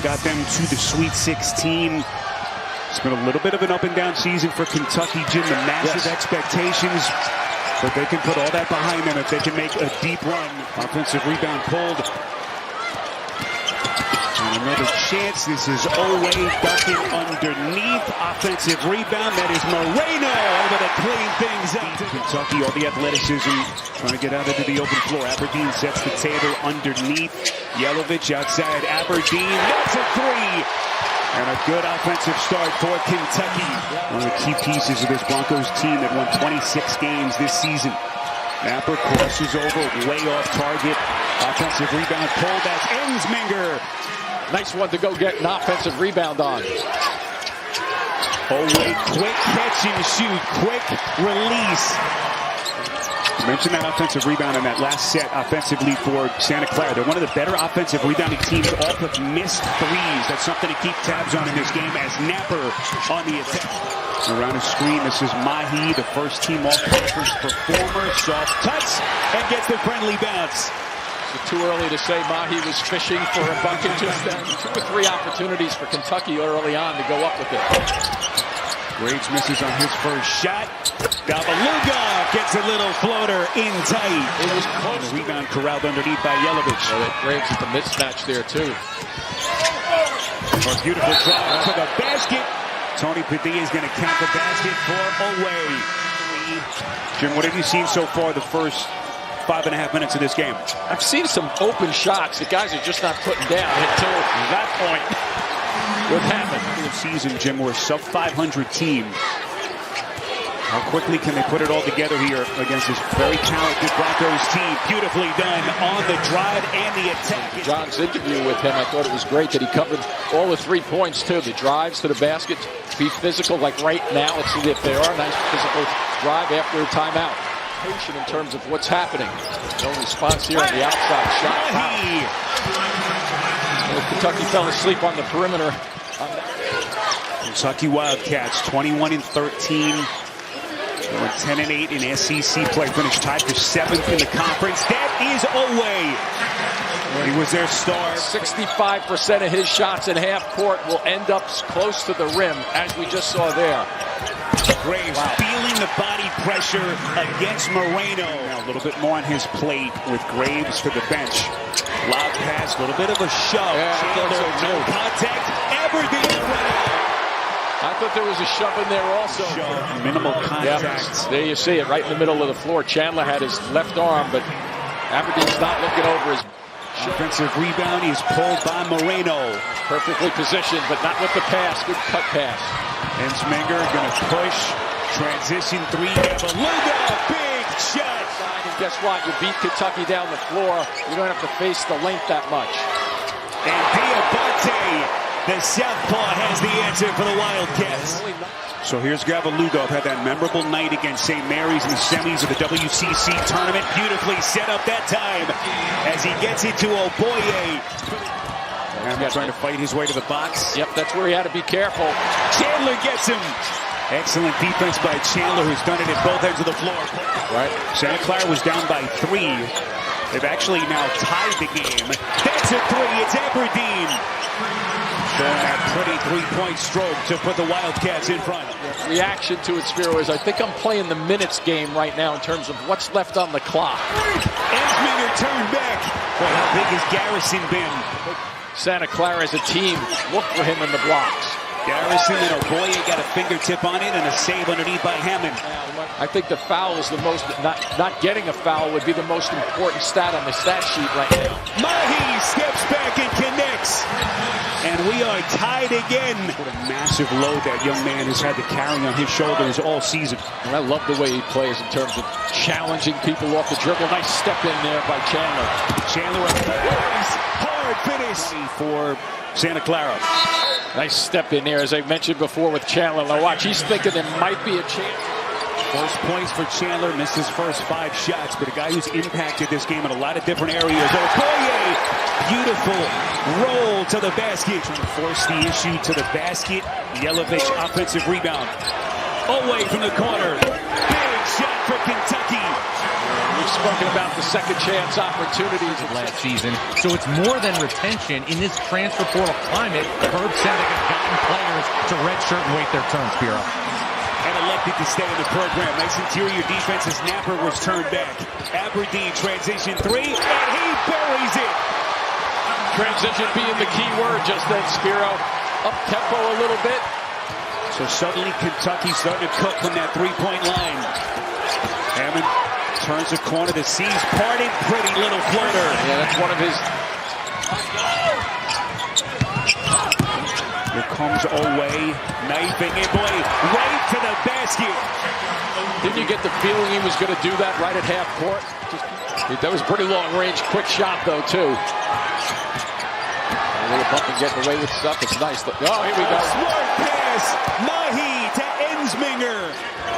got them to the Sweet 16. It's been a little bit of an up-and-down season for Kentucky, Jim. The massive expectations, but they can put all that behind them if they can make a deep run. Offensive rebound pulled. And another chance. This is Owe ducking underneath. Offensive rebound. That is Moreno able to clean things up. Kentucky, all the athleticism, trying to get out into the open floor. Aberdeen sets the table underneath. Yelovich outside Aberdeen. That's a three. And a good offensive start for Kentucky. One of the key pieces of this Broncos team that won 26 games this season. Napper crosses over, way off target. Offensive rebound pulled. That's Ensminger. Nice one to go get an offensive rebound on. Oh, wait, quick catch and shoot, quick release. Mentioned that offensive rebound in that last set offensively for Santa Clara. They're one of the better offensive rebounding teams off of missed threes. That's something to keep tabs on in this game as Napper on the attack. Around the screen, this is Mahi, the first team all-conference performer. Soft touch and gets the friendly bounce. It's too early to say Mahi was fishing for a bucket. Just 2 or 3 opportunities for Kentucky early on to go up with it. Graves misses on his first shot. Gavaluga gets a little floater in tight. It was close. The rebound corralled underneath by Yelovich. Graves at the mismatch there too. A beautiful drive to the basket. Tony Padilla is going to count the basket for Owe. Jim, what have you seen so far the first 5.5 minutes of this game? I've seen some open shots. The guys are just not putting down until that point. What happened? The season, Jim, we're a sub-500 team. How quickly can they put it all together here against this very talented Broncos team? Beautifully done on the drive and the attack. John's interview with him, I thought it was great that he covered all the 3 points too. The drives to the basket, be physical, like right now. Let's see if they are. Nice physical drive after a timeout. In terms of what's happening. No response here on the outside shot. Kentucky fell asleep on the perimeter. Kentucky Wildcats 21-13. 10-8 in SEC play. Finished tied for 7th in the conference. That is Owe. He was their star. 65% of his shots in half court will end up close to the rim, as we just saw there. Graves feeling the body pressure against Moreno. Now a little bit more on his plate with Graves to the bench. Lob pass, a little bit of a shove. Chandler, no contact. Aberdeen. I thought there was a shove in there also. Shove, minimal contact. Yep. There you see it, right in the middle of the floor. Chandler had his left arm, but Aberdeen's not looking over his offensive rebound. He's pulled by Moreno. Perfectly positioned, but not with the pass. Good cut pass. Ensminger going to push. Transition 3. Gavaluga, big shot. And guess what? You beat Kentucky down the floor. You don't have to face the length that much. And Diabate, the southpaw, has the answer for the Wildcats. So here's Gavaluga, had that memorable night against St. Mary's in the semis of the WCC tournament. Beautifully set up that time as he gets it to Oboye. Hammer trying to fight his way to the box. Yep, that's where he had to be careful. Chandler gets him. Excellent defense by Chandler, who's done it at both ends of the floor. Right. Santa Clara was down by 3. They've actually now tied the game. That's a 3. It's Aberdeen. Showing that pretty 3-point stroke to put the Wildcats in front. Reaction to it, Spiro, is I think I'm playing the minutes game right now in terms of what's left on the clock. Ensminger turned back. Boy, how big has Garrison been? Santa Clara as a team, look for him in the blocks. Garrison and Oboye got a fingertip on it and a save underneath by Hammond. I think the foul is the most, not getting a foul would be the most important stat on the stat sheet right now. Mahi steps back and connects. And we are tied again. What a massive load that young man has had to carry on his shoulders all season. And I love the way he plays in terms of challenging people off the dribble. Nice step in there by Chandler. Chandler hard finish for Santa Clara. Nice step in there, as I mentioned before with Chandler. Now watch, he's thinking there might be a chance. First points for Chandler, missed his first 5 shots, but a guy who's impacted this game in a lot of different areas. Oboye, beautiful roll to the basket. Trying to force the issue to the basket. Yelovich offensive rebound. Away from the corner. Big shot for Kentucky. We've spoken about the second chance opportunities last season, so it's more than retention. In this transfer portal climate, Herb Sendek has gotten players to redshirt and wait their turn, Spiro. And elected to stay in the program. Nice interior defense as Napper was turned back. Aberdeen transition three, and he buries it. Transition being the key word just then, Spiro. Up tempo a little bit. So suddenly Kentucky starting to cook from that three-point line. Hammond turns the corner to seize parting. Pretty little floater. Yeah, that's one of his. Here comes Oway, knifing it, boy, right to the basket. Didn't you get the feeling he was going to do that right at half court? That was pretty long range, quick shot though too. A little bump and getting away with stuff. It's nice. Oh, here we go. Smart pass, Mahi to Ensminger.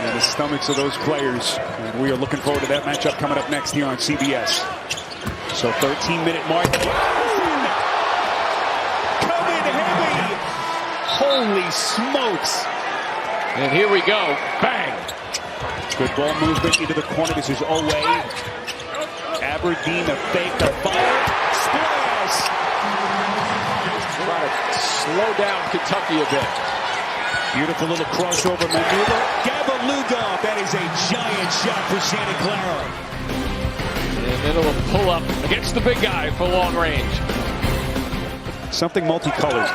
And the stomachs of those players. And we are looking forward to that matchup coming up next here on CBS. So 13-minute mark. Coming heavy. Holy smokes. And here we go. Bang. Good ball movement into the corner. This is Oway. Aberdeen, the fake, the fire. Splash. Trying to slow down Kentucky a bit. Beautiful little crossover maneuver. Gabalugov, that is a giant shot for Santa Clara. And then it'll pull up against the big guy for long range. Something multicolored.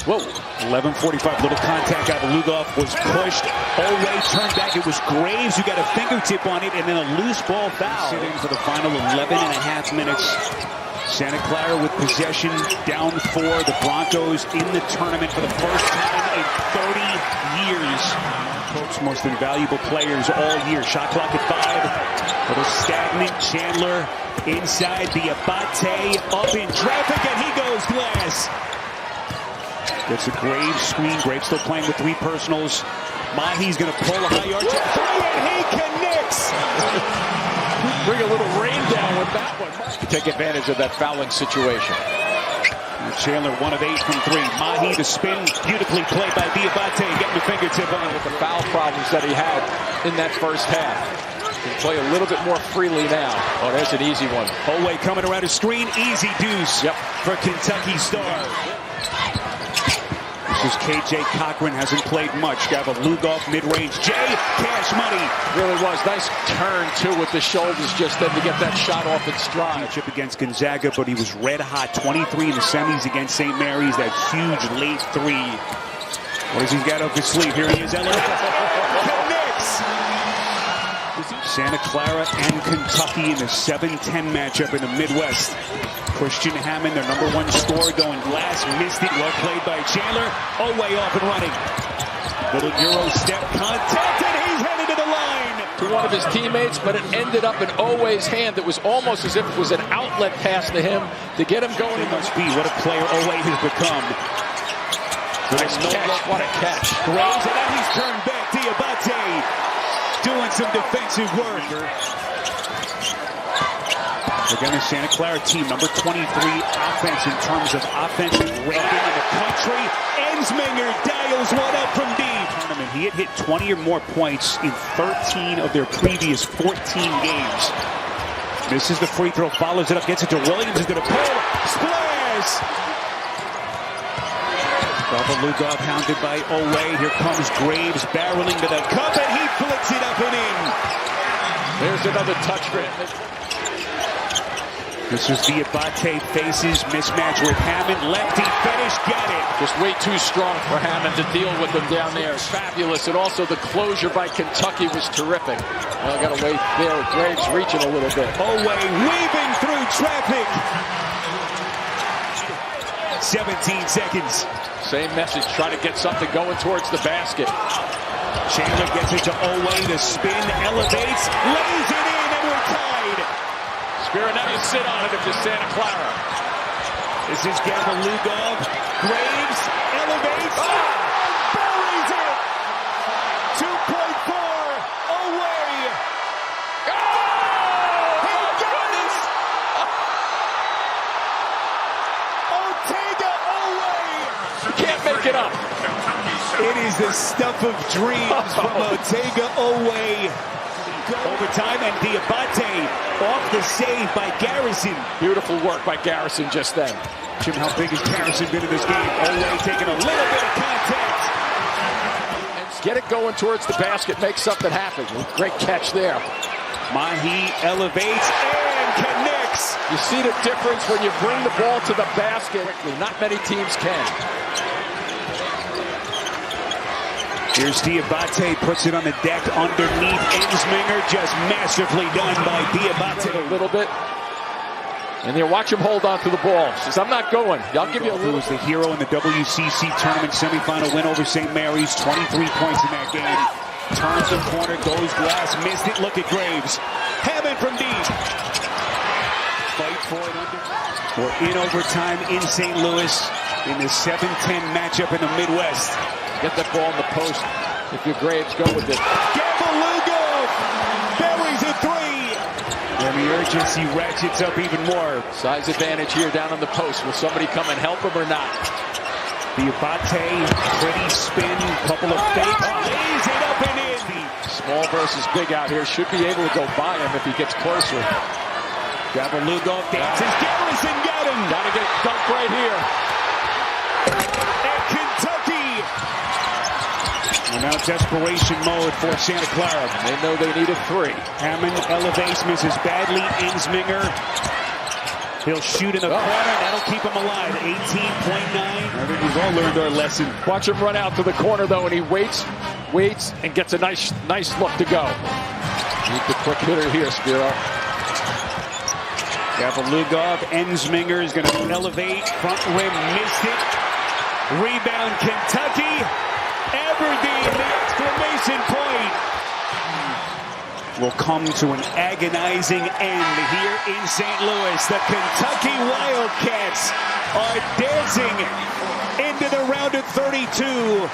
Whoa. 11:45, little contact. Gabalugov was pushed. Oway turned back. It was Graves who got a fingertip on it, and then a loose ball foul. Sitting for the final 11 and a half minutes. Santa Clara with possession, down 4. The Broncos in the tournament for the first time in 30 years. Folks, most invaluable players all year. Shot clock at 5. Little stagnant. Chandler inside the Abate, up in traffic, and he goes glass. Gets a Graves screen. Graves still playing with 3 personals. Mahi's going to pull a high arch at 3, and he connects. Bring a little rain down with that one. Take advantage of that fouling situation. And Chandler 1 of 8 from 3. Mahi to spin, beautifully played by Diabate, getting the fingertip on it. With the foul problems that he had in that first half. Can play a little bit more freely now. Oh, there's an easy one. Oway coming around his screen, easy deuce for Kentucky star. This is KJ Cochran, hasn't played much. Gabalugov, mid-range. Jay, cash money. Really was. Nice turn, too, with the shoulders just then to get that shot off its stride. Chip against Gonzaga, but he was red hot. 23 in the semis against St. Mary's. That huge late 3. What has he got up his sleeve? Here he is. Connects. Santa Clara and Kentucky in the 7-10 matchup in the Midwest. Christian Hammond, their number 1 scorer, going glass, missed it. Well played by Chandler. Oway off and running. Little Euro step contact, and he's headed to the line. To one of his teammates, but it ended up in Oway's hand. It was almost as if it was an outlet pass to him to get him going. It must be. What a player Oway has become. Nice catch. What a catch. Graves, and then he's turned back. Diabate doing some defensive work. Again, the Santa Clara team, number 23 offense in terms of offensive rating in the country. Ensminger dials one up from deep. He had hit 20 or more points in 13 of their previous 14 games. Misses the free throw, follows it up, gets it to Williams, is going to pull. Splash! Gabalugov hounded by Oway. Here comes Graves barreling to the cup, and he flicks it up and in. There's another touch grab. This is Diabate faces mismatch with Hammond. Lefty finish, got it. Just way too strong for Hammond to deal with him down there. Fabulous, and also the closure by Kentucky was terrific. Well, got to wait there. Graves reaching a little bit. Oway weaving through traffic. 17 seconds. Same message, try to get something going towards the basket. Chandler gets it to Oway, the spin, elevates, lays it in, and we're tied. Spirit, now you sit on it if you're Santa Clara. This is Gabalugov. Graves elevates. Buries it. 2.4 Oway. He got it. Ortega Oway. You can't make it up. It is the stuff of dreams from Otega Owe. Overtime, and Diabate off the save by Garrison. Beautiful work by Garrison just then. Jim, how big has Garrison been in this game? Owe taking a little bit of contact. Get it going towards the basket, make something happen. Great catch there. Mahi elevates and connects. You see the difference when you bring the ball to the basket. Not many teams can. Here's Diabate, puts it on the deck underneath Ensminger. Just masterfully done by Diabate. A little bit. And there, watch him hold on to the ball. Says, I'm not going. I'll give you a little. Who was the hero in the WCC tournament semifinal win over St. Mary's. 23 points in that game. Turns the corner, goes glass, missed it. Look at Graves. Hammond from deep. Fight for it under. We're in overtime in St. Louis in the 7-10 matchup in the Midwest. Get that ball in the post. If you're Graves, go with it. Gavalugov buries a three. And the urgency ratchets up even more. Size advantage here down on the post. Will somebody come and help him or not? Diabate, pretty spin, couple of fakes, lays it up and in. Small versus big out here. Should be able to go by him if he gets closer. Gavalugov dances. Garrison got him. Gotta get dunked right here. And Kentucky. And now desperation mode for Santa Clara. They know they need a three. Hammond elevates, misses badly. Ensminger. He'll shoot in the corner, and that'll keep him alive. 18.9. I think we've all learned our lesson. Watch him run out to the corner, though, and he waits, and gets a nice look to go. Need the quick hitter here, Spiro. Gavalugov, Ensminger is going to elevate. Front rim, missed it. Rebound, Kentucky. Aberdeen, the exclamation point. Will come to an agonizing end here in St. Louis. The Kentucky Wildcats are dancing into the round of 32.